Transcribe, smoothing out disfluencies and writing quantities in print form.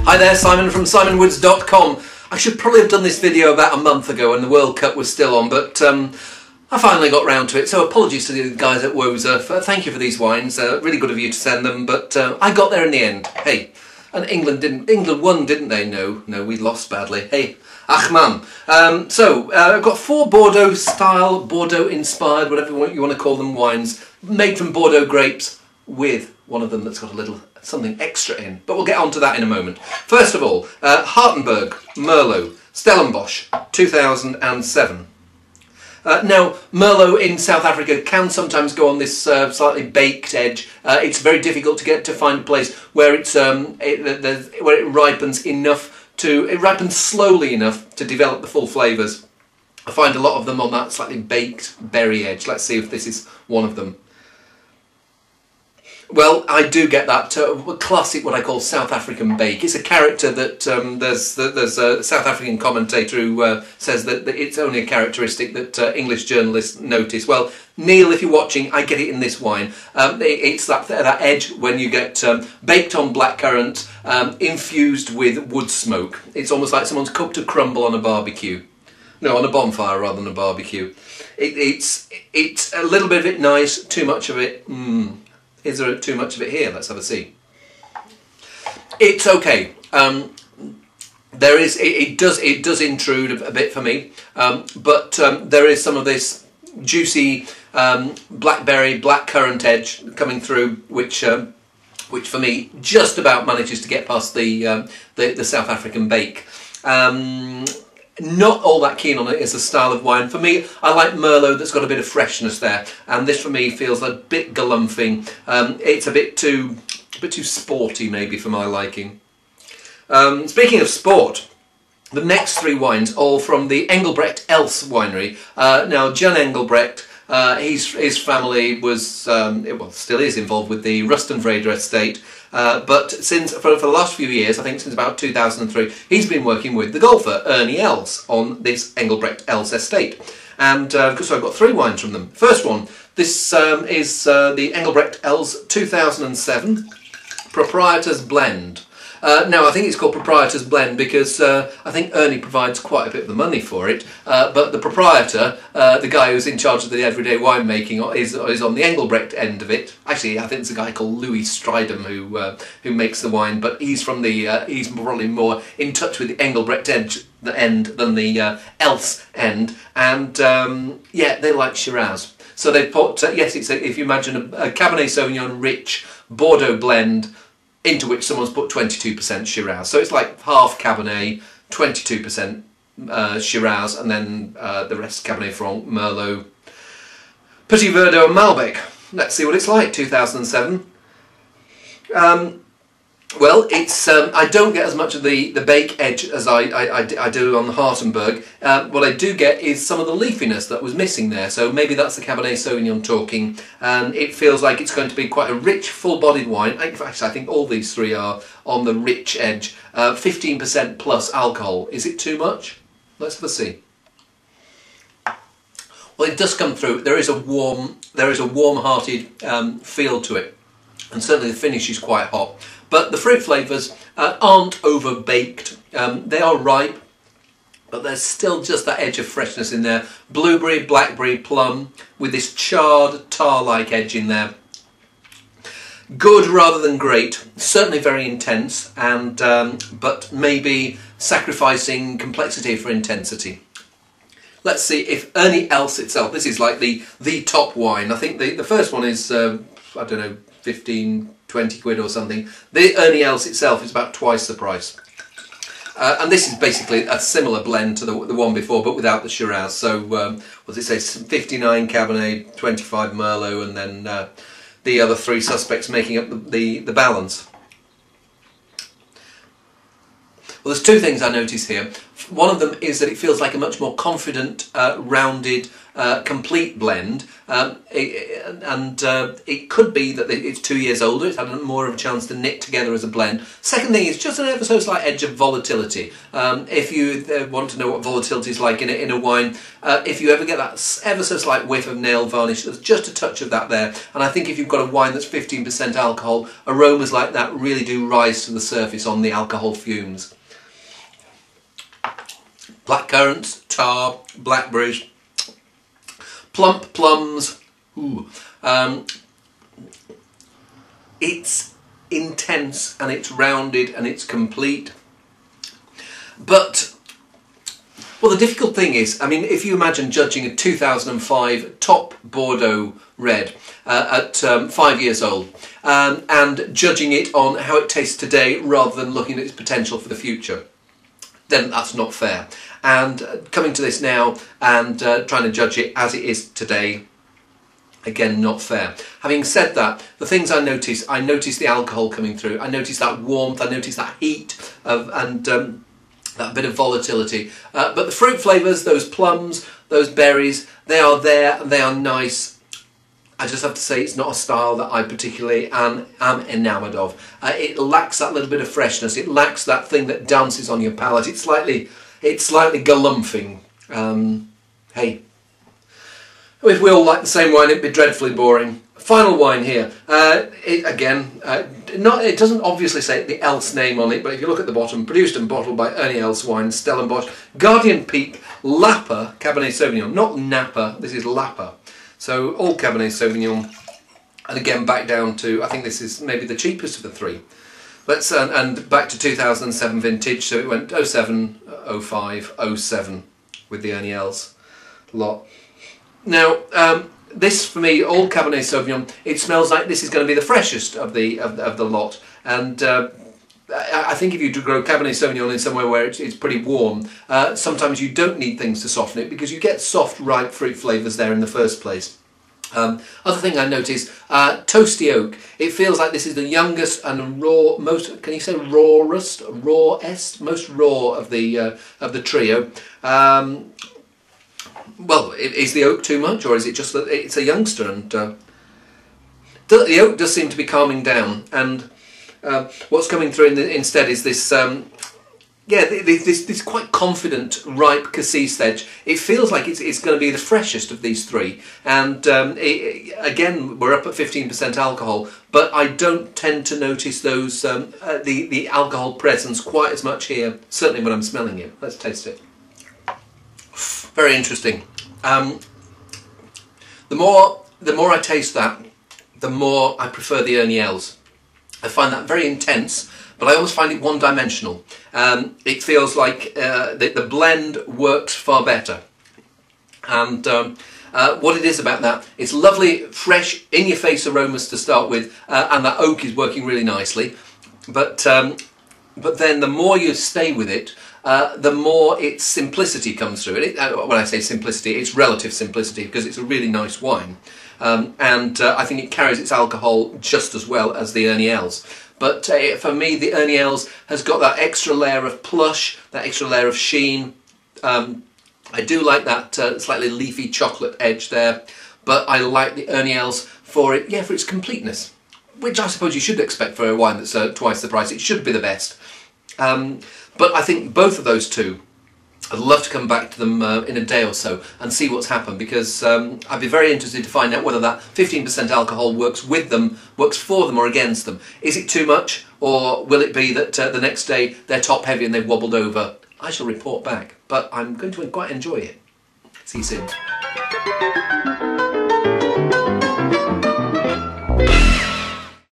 Hi there, Simon from simonwoods.com. I should probably have done this video about a month ago when the World Cup was still on, but I finally got round to it, so apologies to the guys at Woza. Thank you for these wines, really good of you to send them, but I got there in the end. Hey, and England won, didn't they? No, we lost badly. Hey, ach man. I've got 4 Bordeaux-style, Bordeaux-inspired, whatever you want to call them, wines, made from Bordeaux grapes, with one of them that's got a little something extra in, but we'll get on to that in a moment. First of all, Hardenberg Merlot, Stellenbosch, 2007. Now, Merlot in South Africa can sometimes go on this slightly baked edge. It's very difficult to find a place where where it ripens enough it ripens slowly enough to develop the full flavours. I find a lot of them on that slightly baked berry edge. Let's see if this is one of them. Well, I do get that classic, what I call South African bake. It's a character that there's a South African commentator who says that it's only a characteristic that English journalists notice. Well, Neil, if you're watching, I get it in this wine. It's that edge when you get baked on blackcurrant, infused with wood smoke. It's almost like someone's cooked a crumble on a barbecue. No, on a bonfire rather than a barbecue. It's a little bit of it nice, too much of it. Is there too much of it here? Let's have a see. It's okay. It does intrude a bit for me, but there is some of this juicy blackberry, blackcurrant edge coming through, which for me just about manages to get past the South African bake. Not all that keen on it as a style of wine. For me, I like Merlot that's got a bit of freshness there, and this for me feels a bit galumphing. It's a bit too sporty maybe for my liking. Speaking of sport, the next 3 wines, all from the Ernie Els winery. Now, Jan Engelbrecht, his family was, still is involved with the Rustenvrede estate, but for the last few years, I think since about 2003, he's been working with the golfer Ernie Els on this Engelbrecht Els estate. And so I've got 3 wines from them. First one, this is the Engelbrecht Els 2007 Proprietors Blend. Now, I think it's called Proprietors Blend because I think Ernie provides quite a bit of the money for it, but the proprietor, the guy who's in charge of the everyday winemaking, is on the Engelbrecht end of it. Actually, I think it's a guy called Louis Strydom who makes the wine, but he's he's probably more in touch with the Engelbrecht end than the Els end, and yeah, they like Shiraz. So they put yes, if you imagine a Cabernet Sauvignon rich Bordeaux blend, into which someone's put 22% Shiraz. So it's like half Cabernet, 22% Shiraz, and then the rest Cabernet Franc, Merlot, Petit Verdot and Malbec. Let's see what it's like, 2007. Well, it's I don't get as much of the bake edge as I do on the Hardenberg. What I do get is some of the leafiness that was missing there, so maybe that's the Cabernet Sauvignon talking, and it feels like it's going to be quite a rich, full-bodied wine. In fact, I think all these 3 are on the rich edge. 15% plus alcohol. Is it too much? Let's have a see. Well, it does come through. There is a warm-hearted feel to it, and certainly the finish is quite hot. But the fruit flavours aren't over-baked. They are ripe, but there's still just that edge of freshness in there. Blueberry, blackberry, plum, with this charred, tar-like edge in there. Good rather than great. Certainly very intense, and but maybe sacrificing complexity for intensity. Let's see if Ernie Els itself, this is like the top wine. I think the first one is, I don't know, 15, 20 quid or something. The Ernie Els itself is about twice the price. And this is basically a similar blend to the one before, but without the Shiraz. So, what does it say? 59 Cabernet, 25 Merlot, and then the other 3 suspects making up the balance. Well, there's 2 things I notice here. One of them is that it feels like a much more confident, rounded, complete blend, it could be that it's 2 years older, it's had more of a chance to knit together as a blend. Second thing is just an ever so slight edge of volatility. If you want to know what volatility is like in a wine, if you ever get that ever so slight whiff of nail varnish, there's just a touch of that there. And I think if you've got a wine that's 15% alcohol, aromas like that really do rise to the surface on the alcohol fumes. Blackcurrants, tar, blackberries, plump plums. Ooh. It's intense and it's rounded and it's complete. But, well, the difficult thing is, I mean, if you imagine judging a 2005 top Bordeaux red at 5 years old and judging it on how it tastes today rather than looking at its potential for the future, then that's not fair. And coming to this now and trying to judge it as it is today, again, not fair. Having said that, the things I notice the alcohol coming through, I notice that warmth, I notice that heat and that bit of volatility. But the fruit flavours, those plums, those berries, they are there and they are nice. I just have to say it's not a style that I particularly am enamoured of. It lacks that little bit of freshness. It lacks that thing that dances on your palate. It's slightly galumphing. Hey, if we all like the same wine, it'd be dreadfully boring. Final wine here. It doesn't obviously say the Els name on it, but if you look at the bottom, produced and bottled by Ernie Els Wine, Stellenbosch, Guardian Peak, Lapa Cabernet Sauvignon, not Napa. This is Lapa. So all Cabernet Sauvignon, and again back down to, I think this is maybe the cheapest of the three. Let's and back to 2007 vintage, so it went 07, 05, 07 with the Ernie Els lot. Now this for me, all Cabernet Sauvignon, it smells like this is going to be the freshest of the lot, and I think if you grow Cabernet Sauvignon in somewhere where it's pretty warm, sometimes you don't need things to soften it because you get soft, ripe fruit flavours there in the first place. Other thing I notice, toasty oak. It feels like this is the youngest and raw, most, can you say rawest, most raw of the trio. Well, is the oak too much, or is it just that it's a youngster? And the oak does seem to be calming down, and what's coming through instead is this, this quite confident, ripe cassis edge. It feels like it's going to be the freshest of these three, and again, we're up at 15% alcohol, but I don't tend to notice those the alcohol presence quite as much here. Certainly when I'm smelling it. Let's taste it. Very interesting. The more I taste that, the more I prefer the Ernie Els. I find that very intense, but I almost find it one-dimensional. It feels like the blend works far better. And what it is about that, it's lovely, fresh, in-your-face aromas to start with, and that oak is working really nicely. But then the more you stay with it, the more its simplicity comes through. When I say simplicity, it's relative simplicity because it's a really nice wine. And I think it carries its alcohol just as well as the Ernie Els. But for me, the Ernie Els has got that extra layer of plush, that extra layer of sheen. I do like that slightly leafy chocolate edge there, but I like the Ernie Els for its completeness, which I suppose you should expect for a wine that's twice the price. It should be the best. But I think both of those two, I'd love to come back to them in a day or so and see what's happened, because I'd be very interested to find out whether that 15% alcohol works with them, works for them or against them. Is it too much, or will it be that the next day they're top heavy and they've wobbled over? I shall report back, but I'm going to quite enjoy it. See you soon.